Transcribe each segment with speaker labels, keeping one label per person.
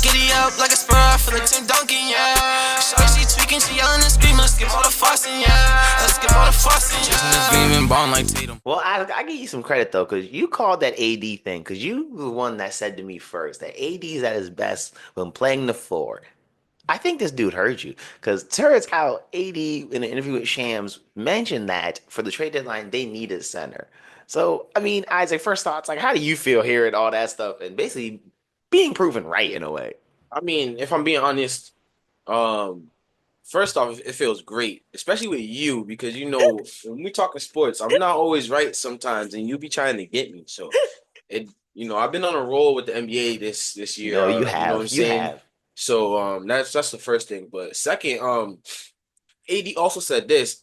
Speaker 1: Giddy up like a spur, I feel like Tim Duncan, yeah. Shorty, she tweaking, she yelling and screaming. Let's get all the fussing, yeah. Let's get all the fussing, yeah. Just gleaming, ballin' like Tatum.
Speaker 2: Well, I give you some credit though, because you called that AD thing, because you were the one that said to me first that AD is at his best when playing the four. I think this dude heard you, because turns out AD in an interview with Shams mentioned that for the trade deadline they needed a center. So, I mean, Isaac, first thoughts, like, how do you feel hearing all that stuff and basically being proven right in a way?
Speaker 3: I mean, if I'm being honest, um, first off, it feels great, especially with you, because when we talking sports, I'm not always right sometimes, and you be trying to get me. So I've been on a roll with the NBA this year.
Speaker 2: No, you
Speaker 3: You know what I'm
Speaker 2: have. You
Speaker 3: saying?
Speaker 2: have.
Speaker 3: So that's the first thing. But second, AD also said this.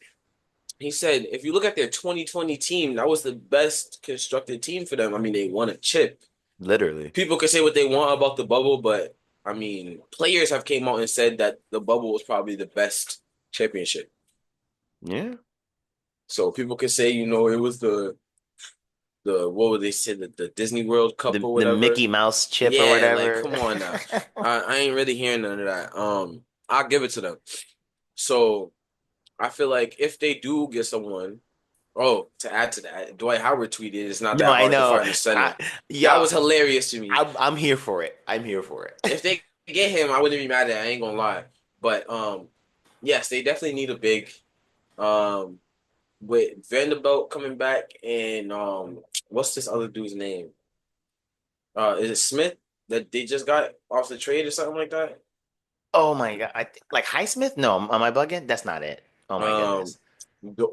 Speaker 3: He said, if you look at their 2020 team, that was the best constructed team for them. I mean, they won a chip.
Speaker 2: Literally.
Speaker 3: People can say what they want about the bubble, but I mean, players have came out and said that the bubble was probably the best championship.
Speaker 2: Yeah.
Speaker 3: So people can say, it was the what would they say, the Disney World Cup or
Speaker 2: The
Speaker 3: whatever.
Speaker 2: Mickey Mouse chip or
Speaker 3: Yeah,
Speaker 2: whatever.
Speaker 3: like come on now. I ain't really hearing none of that. I'll give it to them. So I feel like if they do get someone, to add to that, Dwight Howard tweeted, "It's not
Speaker 2: No,
Speaker 3: that
Speaker 2: I
Speaker 3: hard to
Speaker 2: know.
Speaker 3: find a center."
Speaker 2: Yeah,
Speaker 3: That was hilarious to me.
Speaker 2: I'm here for it. I'm here for it.
Speaker 3: If they get him, I wouldn't be mad at it. I ain't gonna lie. But yes, they definitely need a big. Um, with Vanderbilt coming back and what's this other dude's name? Is it Smith that they just got off the trade or something like that?
Speaker 2: Oh my God. Like Highsmith? No, am I bugging? That's not it. Oh my
Speaker 3: Um,
Speaker 2: goodness.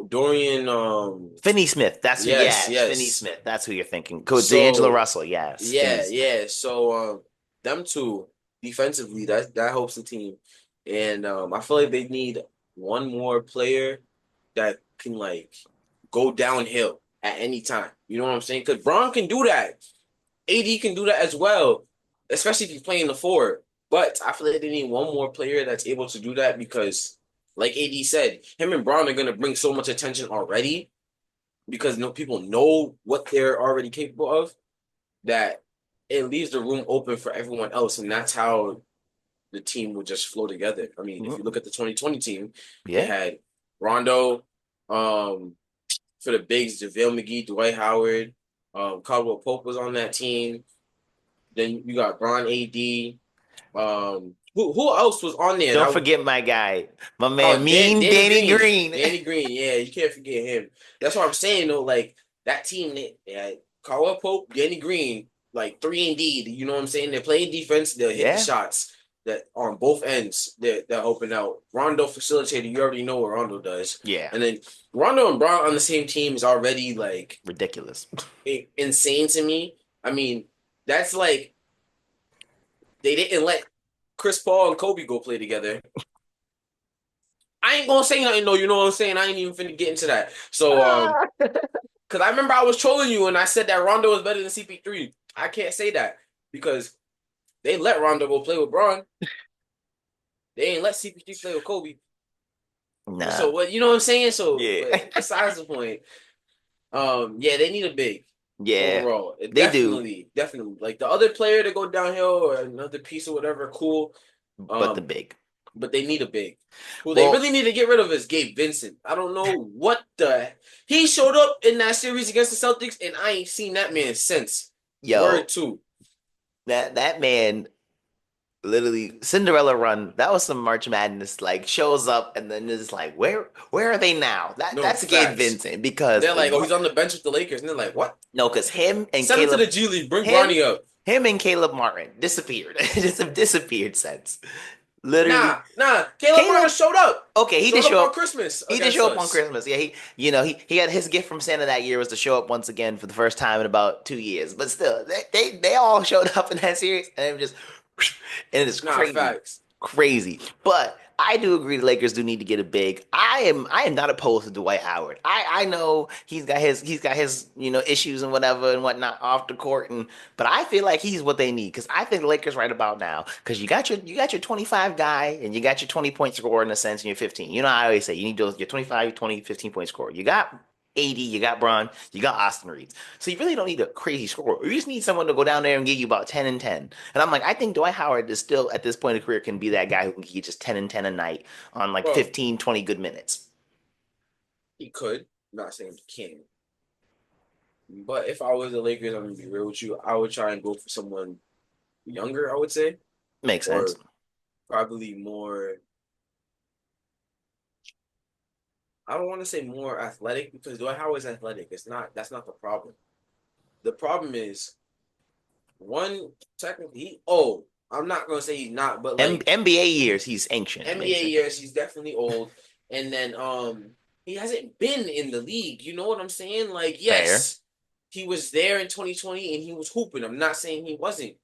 Speaker 3: Dorian.
Speaker 2: Finney Smith. That's who,
Speaker 3: Yes,
Speaker 2: yes, Finney
Speaker 3: yes.
Speaker 2: Smith. That's who you're thinking. Coach D'Angelo
Speaker 3: So
Speaker 2: Russell. Yes.
Speaker 3: yeah,
Speaker 2: Finney's.
Speaker 3: yeah. So them two defensively, that helps the team, and I feel like they need one more player that can like go downhill at any time. You know what I'm saying? Because Braun can do that. AD can do that as well, especially if he's playing the four. But I feel like they need one more player that's able to do that because, like AD said, him and Braun are going to bring so much attention already because people know what they're already capable of that it leaves the room open for everyone else. And that's how the team would just flow together. I mean, if you look at the 2020 team, they
Speaker 2: Yeah.
Speaker 3: had Rondo, for the bigs, JaVale McGee, Dwight Howard, Caldwell Pope was on that team. Then you got Bron AD. Who else was on there?
Speaker 2: Don't forget my guy, my
Speaker 3: Oh,
Speaker 2: man, Mean Danny Green.
Speaker 3: Danny Green, yeah, you can't forget him. That's what I'm saying though. Like that team, they had Caldwell Pope, Danny Green, like 3 and D. You know what I'm saying? They're playing defense. They'll hit the
Speaker 2: Yeah.
Speaker 3: shots that on both ends. They're open out. Rondo facilitator. You already know what Rondo does.
Speaker 2: Yeah.
Speaker 3: And then Rondo and Brown on the same team is already like
Speaker 2: Ridiculous.
Speaker 3: insane to me. I mean, that's like they didn't let Chris Paul and Kobe go play together. I ain't gonna say nothing though, you know what I'm saying? I ain't even finna get into that. So because I remember I was trolling you and I said that Rondo was better than CP3. I can't say that because they let Rondo go play with Braun. They ain't let CP3 play with Kobe.
Speaker 2: Nah.
Speaker 3: So what you know what I'm saying? So
Speaker 2: Yeah.
Speaker 3: besides the point, yeah, they need a big.
Speaker 2: Yeah.
Speaker 3: Overall,
Speaker 2: They do.
Speaker 3: definitely. Like the other player to go downhill or another piece or whatever, cool.
Speaker 2: But the big.
Speaker 3: But they need a big. Who
Speaker 2: Well-
Speaker 3: they really need to get rid of is Gabe Vincent. I don't know what he showed up in that series against the Celtics, and I ain't seen that man since.
Speaker 2: Yo,
Speaker 3: Word two.
Speaker 2: that man literally Cinderella run. That was some March Madness. Like shows up and then it's like, where are they now?
Speaker 3: No,
Speaker 2: That's Gabe
Speaker 3: facts.
Speaker 2: Vincent because
Speaker 3: They're like, oh, he's on the bench with the Lakers, and they're like, what?
Speaker 2: no, because him and
Speaker 3: Send him to
Speaker 2: Caleb,
Speaker 3: the G League. Bring
Speaker 2: him-
Speaker 3: Bronny up.
Speaker 2: him and Caleb Martin disappeared. Just have disappeared since. Literally.
Speaker 3: Nah. Caleb Martin showed up.
Speaker 2: Okay, he
Speaker 3: Showed
Speaker 2: did show
Speaker 3: on
Speaker 2: up.
Speaker 3: Christmas.
Speaker 2: He did
Speaker 3: against
Speaker 2: show up on
Speaker 3: us.
Speaker 2: Christmas. Yeah, he had his gift from Santa that year was to show up once again for the first time in about 2 years. But still, they all showed up in that series and it was just and it's
Speaker 3: Nah,
Speaker 2: crazy.
Speaker 3: facts.
Speaker 2: Crazy. But I do agree the Lakers do need to get a big. I am not opposed to Dwight Howard. I know he's got his issues and whatever and whatnot off the court but I feel like he's what they need because I think the Lakers right about now because you got your 25 guy and you got your 20-point scorer in a sense and your 15. You know how I always say you need your 25, 20, 15-point scorer. You got AD, you got Bron, you got Austin Reeves. So you really don't need a crazy scorer. You just need someone to go down there and give you about 10 and 10. And I'm like, I think Dwight Howard is still, at this point in career, can be that guy who can give you just 10 and 10 a night on like
Speaker 3: Bro,
Speaker 2: 15, 20 good minutes.
Speaker 3: he could. I'm not saying he can. But if I was the Lakers, I'm gonna be real with you. I would try and go for someone younger, I would say,
Speaker 2: Makes
Speaker 3: or
Speaker 2: sense.
Speaker 3: probably more. I don't want to say more athletic because Dwight Howard's athletic. It's not. That's not the problem. The problem is one technically. I'm not gonna say he's not, but like
Speaker 2: NBA years, he's ancient,
Speaker 3: NBA
Speaker 2: basically.
Speaker 3: years, he's definitely old. And then he hasn't been in the league. You know what I'm saying? Like,
Speaker 2: Fair.
Speaker 3: yes, he was there in 2020 and he was hooping. I'm not saying he wasn't,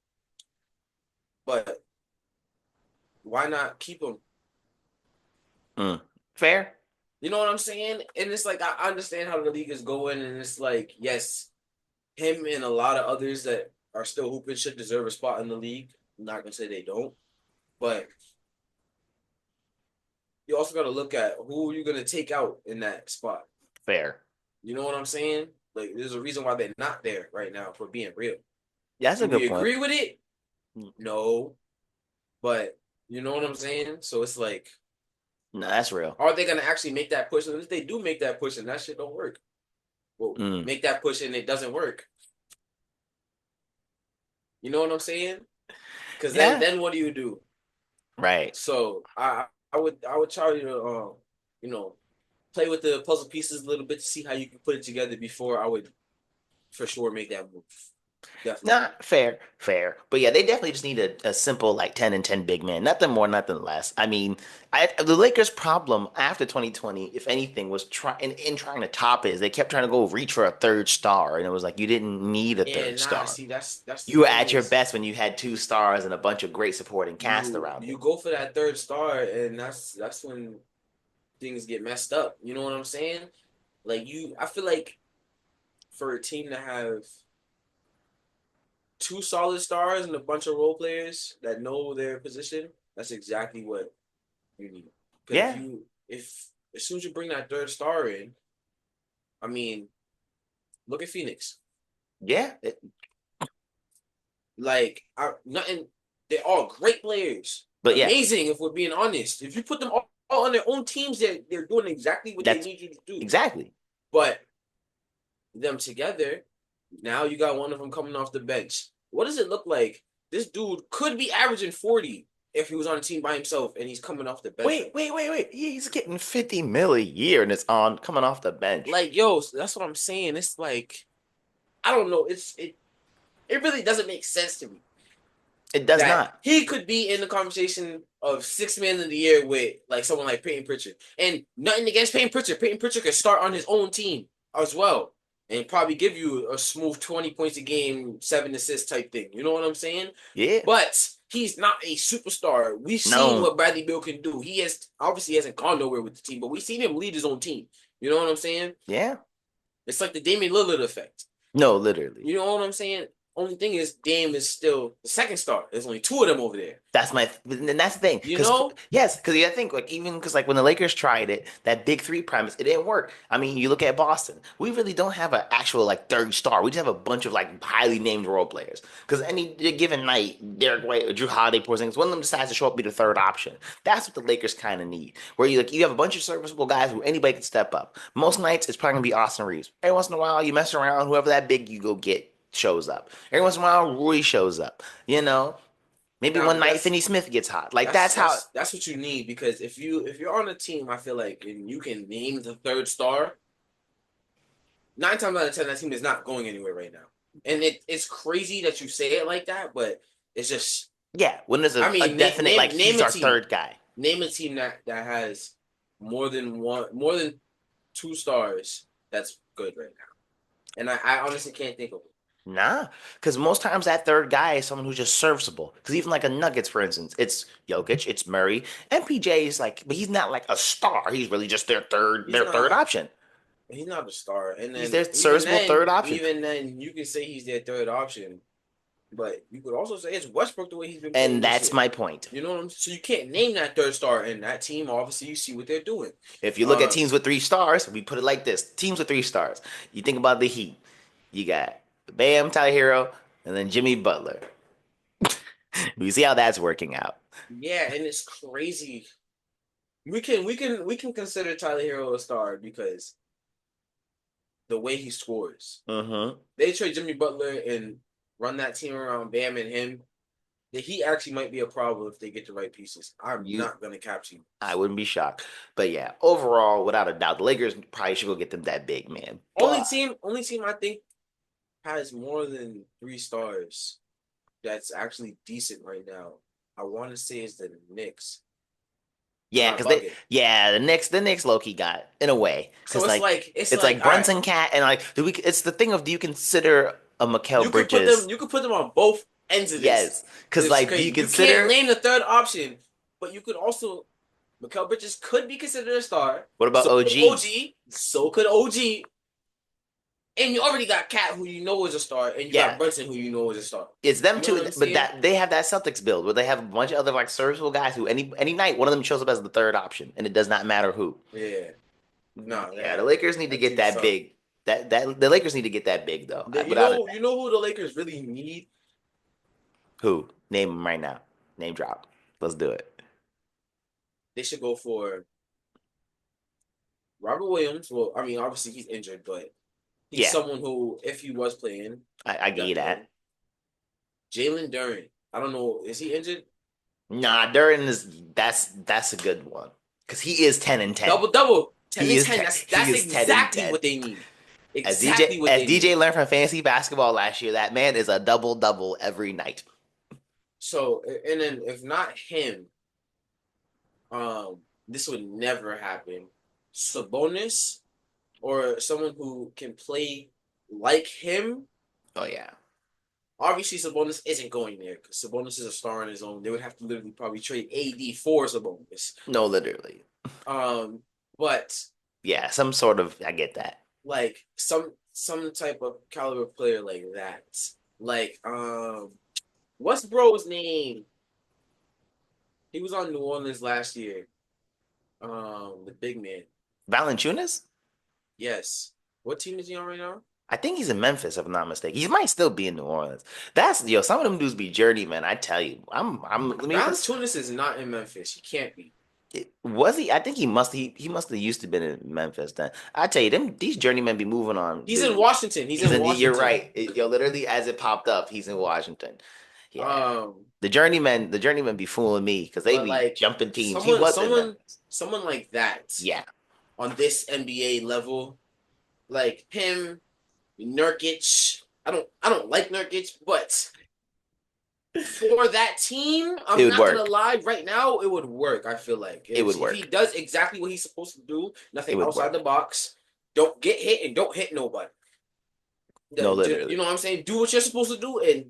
Speaker 3: but why not keep him?
Speaker 2: Fair.
Speaker 3: You know what I'm saying? And it's like I understand how the league is going, and it's like, yes, him and a lot of others that are still hooping should deserve a spot in the league. I'm not gonna say they don't, but you also got to look at who you're gonna take out in that spot.
Speaker 2: Fair.
Speaker 3: You know what I'm saying? Like, there's a reason why they're not there right now. For being real,
Speaker 2: Yeah, that's
Speaker 3: do
Speaker 2: a good
Speaker 3: we
Speaker 2: point.
Speaker 3: agree with it? No, but you know what I'm saying. So it's like,
Speaker 2: No, that's real.
Speaker 3: are they gonna actually make that push? And if they do make that push, and that shit don't work, well, make that push and it doesn't work. You know what I'm saying? Because
Speaker 2: Yeah.
Speaker 3: then what do you do?
Speaker 2: Right.
Speaker 3: So I would try to play with the puzzle pieces a little bit to see how you can put it together before I would for sure make that move. Definitely.
Speaker 2: Not fair. But yeah, they definitely just need a simple like 10 and 10 big man. Nothing more, nothing less. I mean, the Lakers' problem after 2020, if anything, was trying to top it, is they kept trying to go reach for a third star. And it was like you didn't need a
Speaker 3: Yeah,
Speaker 2: third
Speaker 3: nah.
Speaker 2: star.
Speaker 3: See, that's the
Speaker 2: You were
Speaker 3: thing
Speaker 2: at your
Speaker 3: is
Speaker 2: best when you had two stars and a bunch of great supporting cast
Speaker 3: you
Speaker 2: around
Speaker 3: you
Speaker 2: you.
Speaker 3: go for that third star, and that's when things get messed up. You know what I'm saying? Like I feel like for a team to have two solid stars and a bunch of role players that know their position, that's exactly what you need. Because
Speaker 2: Yeah.
Speaker 3: if as soon as you bring that third star in, I mean, look at Phoenix.
Speaker 2: Yeah.
Speaker 3: Like, nothing. They're all great players,
Speaker 2: But yeah,
Speaker 3: amazing. If we're being honest, if you put them all on their own teams, they're doing exactly what they
Speaker 2: that's
Speaker 3: need you to do.
Speaker 2: exactly.
Speaker 3: But them together, now you got one of them coming off the bench. What does it look like? This dude could be averaging 40 if he was on a team by himself and he's coming off the bench.
Speaker 2: Wait. He's getting 50 mil a year and it's on coming off the bench.
Speaker 3: Like, yo, that's what I'm saying. It's like, I don't know. It really doesn't make sense to me.
Speaker 2: It does
Speaker 3: That
Speaker 2: not.
Speaker 3: he could be in the conversation of sixth man of the year with like someone like Peyton Pritchard. And nothing against Peyton Pritchard. Peyton Pritchard could start on his own team as well and probably give you a smooth 20 points a game, 7 assists type thing. You know what I'm saying?
Speaker 2: Yeah.
Speaker 3: But he's not a superstar. We've seen what Bradley Beal can do. He hasn't gone nowhere with the team, but we've seen him lead his own team. You know what I'm saying?
Speaker 2: Yeah.
Speaker 3: It's like the Damian Lillard effect.
Speaker 2: No, literally.
Speaker 3: You know what I'm saying? Only thing is, Dame is still the second star. There's only two of them over there.
Speaker 2: And that's the thing.
Speaker 3: You know?
Speaker 2: Yes, because I think like even because like when the Lakers tried it, that big three premise, it didn't work. I mean, you look at Boston. We really don't have an actual like third star. We just have a bunch of like highly named role players. Because any given night, Derek White or Drew Holiday, Porzingis, one of them decides to show up be the third option. That's what the Lakers kind of need. Where you have a bunch of serviceable guys who anybody can step up. Most nights it's probably gonna be Austin Reeves. Every once in a while, you mess around, whoever that big you go get shows up. Every once in a while, Rui shows up. You know, maybe one night Finney Smith gets hot. Like that's
Speaker 3: what you need because if you're on a team, I feel like and you can name the third star. 9 times out of 10, that team is not going anywhere right now, and it's crazy that you say it like that, but it's just
Speaker 2: when there's a definite like he's our third guy.
Speaker 3: Name a team that has more than 2 stars that's good right now, and I honestly can't think of it.
Speaker 2: Nah, because most times that third guy is someone who's just serviceable. Because even like a Nuggets, for instance, it's Jokic, it's Murray, MPJ is like, but he's not like a star. He's really just their third option.
Speaker 3: He's not a star, and then
Speaker 2: he's their serviceable third option.
Speaker 3: Even then, you can say he's their third option, But you could also say it's Westbrook the way he's been playing
Speaker 2: And
Speaker 3: this
Speaker 2: that's
Speaker 3: year.
Speaker 2: my point.
Speaker 3: You know what I'm saying? So you can't name that third star in that team. Obviously, you see what they're doing.
Speaker 2: If you look at teams with 3 stars, we put it like this: teams with 3 stars. You think about the Heat. You got Bam, Tyler Hero, and then Jimmy Butler. We see how that's working out.
Speaker 3: Yeah, and it's crazy. We can consider Tyler Hero a star because the way he scores.
Speaker 2: Mm-hmm.
Speaker 3: They trade Jimmy Butler and run that team around Bam and him. That he actually might be a problem if they get the right pieces. I'm not gonna capture you.
Speaker 2: I wouldn't be shocked. But yeah, overall, without a doubt, the Lakers probably should go get them that big man.
Speaker 3: Only team I think has more than 3 stars that's actually decent right now. I want to say is the Knicks.
Speaker 2: Yeah, because the Knicks low-key got in a way.
Speaker 3: So it's
Speaker 2: like Brunson Cat and like it's the thing of, do you consider a Mikal Bridges?
Speaker 3: You could put them on both ends of this.
Speaker 2: Yes, because like do you consider?
Speaker 3: You can't name the third option, but you could also Mikal Bridges could be considered a star.
Speaker 2: What about
Speaker 3: so
Speaker 2: OG?
Speaker 3: So could OG. And you already got Cat, who you know is a star, and you got Brunson, who you know is a star.
Speaker 2: It's them too, but that they have that Celtics build where they have a bunch of other like serviceable guys who any night one of them shows up as the third option, and it does not matter who.
Speaker 3: Yeah, no.
Speaker 2: Yeah, the Lakers need to get that big. That the Lakers need to get that big though.
Speaker 3: You know who the Lakers really need?
Speaker 2: Who? Name them right now. Name drop. Let's do it.
Speaker 3: They should go for Robert Williams. Well, I mean, obviously he's injured, but he's someone who, if he was playing,
Speaker 2: I get you that.
Speaker 3: Jalen Duren. I don't know. Is he injured?
Speaker 2: Nah, Duren that's a good one because he is 10 and 10.
Speaker 3: Double. 10 and 10. That's exactly what they need. Exactly what they need.
Speaker 2: DJ learned from fantasy basketball last year, that man is a double every night.
Speaker 3: So, and then if not him, this would never happen. Sabonis or someone who can play like him.
Speaker 2: Oh yeah.
Speaker 3: Obviously, Sabonis isn't going there because Sabonis is a star on his own. They would have to literally probably trade AD for Sabonis.
Speaker 2: No, literally.
Speaker 3: But
Speaker 2: yeah, some sort of, I get that.
Speaker 3: Like some type of caliber player like that. Like what's bro's name? He was on New Orleans last year. The big man.
Speaker 2: Valanciunas?
Speaker 3: Yes. What team is he on right now?
Speaker 2: I think he's in Memphis, if I'm not mistaken. He might still be in New Orleans. Some of them dudes be journeymen. I tell you,
Speaker 3: Valanciunas is not in Memphis. He can't be.
Speaker 2: Was he? I think he must have used to been in Memphis then. I tell you, these journeymen be moving on.
Speaker 3: He's in Washington. He's in Washington.
Speaker 2: You're right. Literally as it popped up, he's in Washington. Yeah. The journeymen be fooling me because they be jumping teams.
Speaker 3: Someone like that.
Speaker 2: Yeah.
Speaker 3: On this NBA level, like him, Nurkic. I don't like Nurkic, but for that team, I'm not gonna lie. Right now, it would work. I feel like
Speaker 2: it would work.
Speaker 3: He does exactly what he's supposed to do. Nothing outside the box. Don't get hit and don't hit nobody.
Speaker 2: No, literally.
Speaker 3: You know what I'm saying? Do what you're supposed to do, and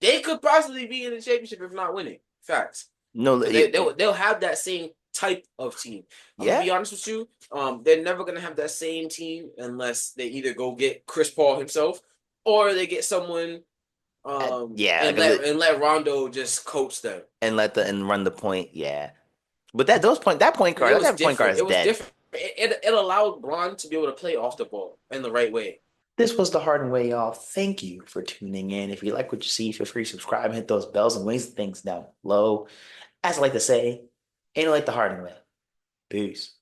Speaker 3: they could possibly be in the championship if not winning. Facts.
Speaker 2: No,
Speaker 3: they'll have that same type of team. I'm gonna be honest with you. They're never gonna have that same team unless they either go get Chris Paul himself or they get someone. And let Rondo just coach them
Speaker 2: and run the point. Yeah, but that point guard is dead.
Speaker 3: Different. It allowed Bron to be able to play off the ball in the right way.
Speaker 2: This was the Harden Way, y'all. Thank you for tuning in. If you like what you see, feel free to subscribe and hit those bells and things down below. As I like to say, ain't like the Harden Way. Peace.